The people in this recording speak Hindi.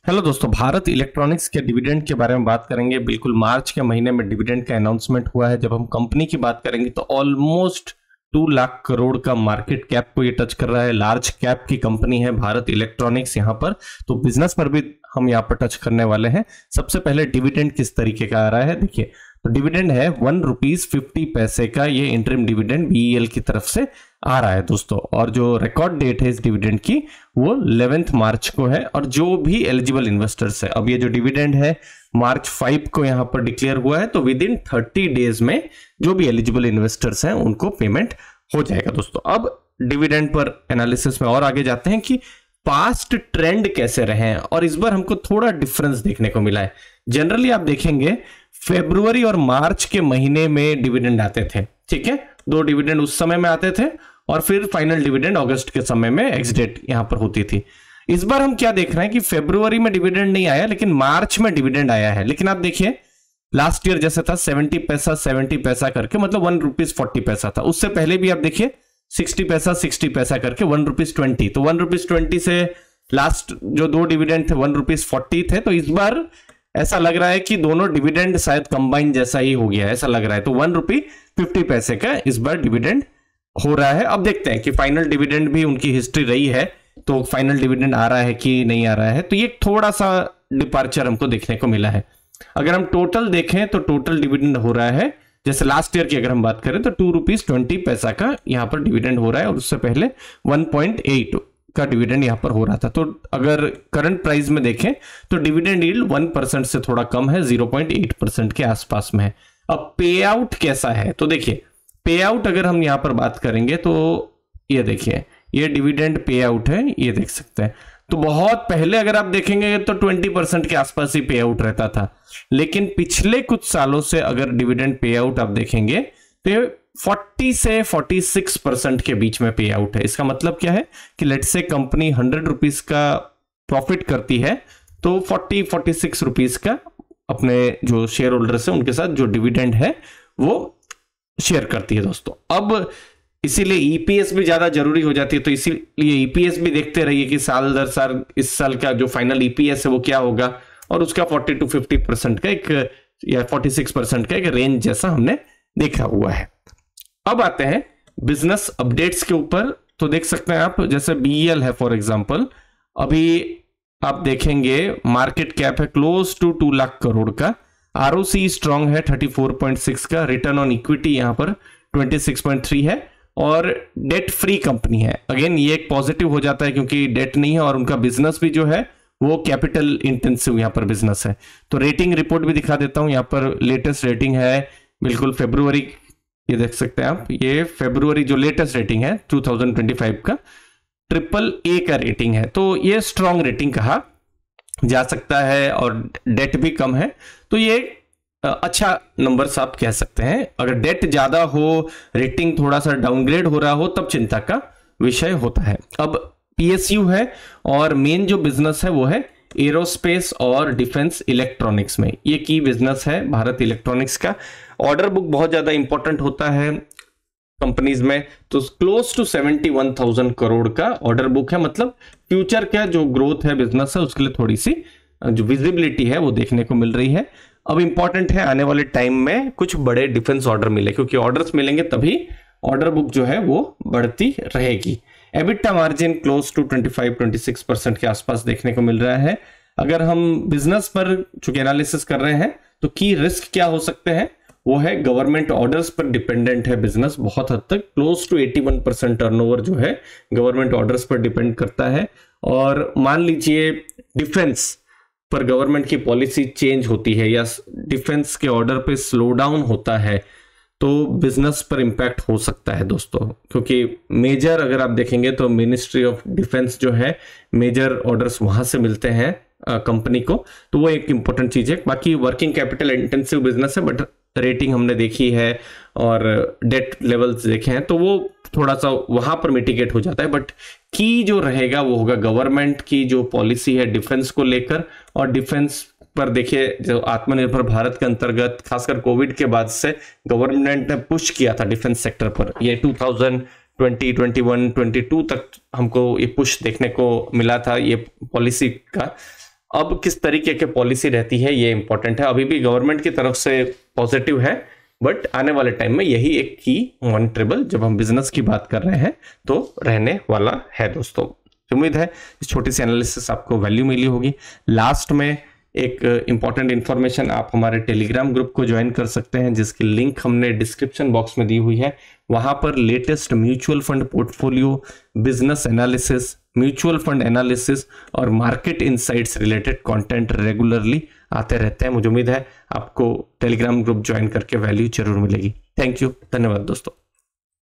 हेलो दोस्तों, भारत इलेक्ट्रॉनिक्स के डिविडेंड के बारे में बात करेंगे। बिल्कुल मार्च के महीने में डिविडेंड का अनाउंसमेंट हुआ है। जब हम कंपनी की बात करेंगे तो ऑलमोस्ट 2 लाख करोड़ का मार्केट कैप को ये टच कर रहा है। लार्ज कैप की कंपनी है भारत इलेक्ट्रॉनिक्स यहाँ पर, तो बिजनेस पर भी हम यहाँ पर टच करने वाले हैं। सबसे पहले डिविडेंड किस तरीके का आ रहा है देखिए, तो डिविडेंड है ₹1.50 का, ये इंटरिम डिविडेंड बीईएल की तरफ से आ रहा है दोस्तों। और जो रिकॉर्ड डेट है इस डिविडेंड की वो 11 मार्च को है। और जो भी एलिजिबल इन्वेस्टर्स है, अब ये जो डिविडेंड है मार्च 5 को यहां पर डिक्लेयर हुआ है, तो विद इन 30 डेज में जो भी एलिजिबल इन्वेस्टर्स हैं उनको पेमेंट हो जाएगा दोस्तों। अब डिविडेंड पर एनालिसिस में और आगे जाते हैं कि पास्ट ट्रेंड कैसे रहे हैं, और इस बार हमको थोड़ा डिफरेंस देखने को मिला है। जनरली आप देखेंगे फरवरी और मार्च के महीने में डिविडेंड आते थे, ठीक है, 2 डिविडेंड उस समय में आते थे और फिर फाइनल डिविडेंड अगस्त के समय में एक्स डेट यहां पर होती थी। इस बार हम क्या देख रहे हैं कि फरवरी में डिविडेंड नहीं आया, लेकिन मार्च में डिविडेंड आया है। लेकिन आप देखिए लास्ट ईयर जैसे था 70 पैसा करके, मतलब ₹1.40 था। उससे पहले भी आप देखिए 60 पैसा करके ₹1.20, तो ₹1.20 से लास्ट जो 2 डिविडेंड थे ₹1.40 थे। तो इस बार ऐसा लग रहा है कि दोनों डिविडेंड शायद कंबाइन जैसा ही हो गया है, ऐसा लग रहा है। तो ₹1.50 का इस बार डिविडेंड हो रहा है। अब देखते हैं कि फाइनल डिविडेंड भी उनकी हिस्ट्री रही है, तो फाइनल डिविडेंड आ रहा है कि नहीं आ रहा है। तो ये थोड़ा सा डिपार्चर हमको देखने को मिला है। अगर हम टोटल देखें तो टोटल डिविडेंड हो रहा है, जैसे लास्ट ईयर की अगर हम बात करें तो ₹2.20 का यहां पर डिविडेंड हो रहा है, और उससे पहले 1.8 का डिविडेंड यहां पर हो रहा था। तो अगर करंट प्राइस में देखें तो डिविडेंड यील्ड 1% से थोड़ा कम है, 0.8% के आसपास में है। अब पे आउट कैसा है, तो देखिए पे आउट अगर हम यहां पर बात करेंगे तो ये देखिए, ये डिविडेंड पे आउट है, ये देख सकते हैं। तो बहुत पहले अगर आप देखेंगे तो 20% के आसपास ही पे आउट रहता था, लेकिन पिछले कुछ सालों से अगर डिविडेंड पे आउट आप देखेंगे तो 40 से 46% के बीच में पे आउट है। इसका मतलब क्या है कि लेट्स से कंपनी ₹100 का प्रॉफिट करती है, तो 46 रुपीस का अपने जो शेयर होल्डर्स है उनके साथ जो डिविडेंड है वो शेयर करती है दोस्तों। अब इसीलिए ईपीएस भी ज्यादा जरूरी हो जाती है, तो इसीलिए ईपीएस भी देखते रहिए कि साल दर साल इस साल का जो फाइनल ईपीएस है वो क्या होगा, और उसका 40 to 50% का एक या 46% का एक रेंज जैसा हमने देखा हुआ है। अब आते हैं बिजनेस अपडेट्स के ऊपर। तो देख सकते हैं आप, जैसे बीईएल है फॉर एग्जांपल, अभी आप देखेंगे मार्केट कैप है क्लोज टू 2 लाख करोड़ का, आरओसी स्ट्रांग है 34.6 का, रिटर्न ऑन इक्विटी यहां पर 26.3 है, और डेट फ्री कंपनी है। अगेन ये एक पॉजिटिव हो जाता है क्योंकि डेट नहीं है, और उनका बिजनेस भी जो है वो कैपिटल इंटेंसिव यहाँ पर बिजनेस है। तो रेटिंग रिपोर्ट भी दिखा देता हूं, यहाँ पर लेटेस्ट रेटिंग है बिल्कुल फरवरी, ये देख सकते हैं आप, ये फरवरी जो लेटेस्ट रेटिंग है 2025 का AAA का रेटिंग है। तो ये स्ट्रॉन्ग रेटिंग कहा जा सकता है, और डेट भी कम है, तो ये अच्छा नंबर्स आप कह सकते हैं। अगर डेट ज्यादा हो, रेटिंग थोड़ा सा डाउनग्रेड हो रहा हो, तब चिंता का विषय होता है। अब पीएसयू है, और मेन जो बिजनेस है वो है एरोस्पेस और डिफेंस इलेक्ट्रॉनिक्स में, ये की बिजनेस है भारत इलेक्ट्रॉनिक्स का। ऑर्डर बुक बहुत ज्यादा इंपॉर्टेंट होता है कंपनीज में, तो क्लोज टू 71,000 करोड़ का ऑर्डर बुक है। मतलब फ्यूचर का जो ग्रोथ है बिजनेस है उसके लिए थोड़ी सी जो विजिबिलिटी है वो देखने को मिल रही है। अब इंपॉर्टेंट है आने वाले टाइम में कुछ बड़े डिफेंस ऑर्डर मिले, क्योंकि ऑर्डर्स मिलेंगे तभी ऑर्डर बुक जो है वो बढ़ती रहेगी। एबिटा मार्जिन क्लोज टू 25-26% के आसपास देखने को मिल रहा है। अगर हम बिजनेस पर चूंकि एनालिसिस कर रहे हैं, तो की रिस्क क्या हो सकते हैं, वो है गवर्नमेंट ऑर्डर्स पर डिपेंडेंट है बिजनेस बहुत हद तक। क्लोज टू 81% टर्नओवर जो है गवर्नमेंट ऑर्डर्स पर डिपेंड करता है। और मान लीजिए डिफेंस पर गवर्नमेंट की पॉलिसी चेंज होती है, या डिफेंस के ऑर्डर पे स्लो डाउन होता है, तो बिजनेस पर इंपैक्ट हो सकता है दोस्तों। क्योंकि मेजर अगर आप देखेंगे तो मिनिस्ट्री ऑफ डिफेंस जो है, मेजर ऑर्डर्स वहां से मिलते हैं कंपनी को, तो वो एक इंपॉर्टेंट चीज है। बाकी वर्किंग कैपिटल इंटेंसिव बिजनेस है, बट रेटिंग हमने देखी है और डेट लेवल्स देखे हैं, तो वो थोड़ा सा वहां पर मिटिगेट हो जाता है। बट की जो रहेगा वो होगा गवर्नमेंट की जो पॉलिसी है डिफेंस को लेकर। और डिफेंस पर देखिए, जो आत्मनिर्भर भारत के अंतर्गत खासकर कोविड के बाद से गवर्नमेंट ने पुश किया था डिफेंस सेक्टर पर, ये 2020, 21, 22 तक हमको ये पुश देखने को मिला था ये पॉलिसी का। अब किस तरीके की पॉलिसी रहती है ये इंपॉर्टेंट है। अभी भी गवर्नमेंट की तरफ से पॉजिटिव है, बट आने वाले टाइम में यही एक की मॉनिटरेबल जब हम बिजनेस की बात कर रहे हैं तो रहने वाला है दोस्तों। उम्मीद है इस छोटी सी एनालिसिस आपको वैल्यू मिली होगी। लास्ट में एक इंपॉर्टेंट इंफॉर्मेशन, आप हमारे टेलीग्राम ग्रुप को ज्वाइन कर सकते हैं जिसकी लिंक हमने डिस्क्रिप्शन बॉक्स में दी हुई है। वहां पर latest mutual fund portfolio, business analysis, mutual fund analysis और market insights related content regularly आते रहते हैं। मुझे उम्मीद है आपको टेलीग्राम ग्रुप ज्वाइन करके वैल्यू जरूर मिलेगी। थैंक यू, धन्यवाद दोस्तों।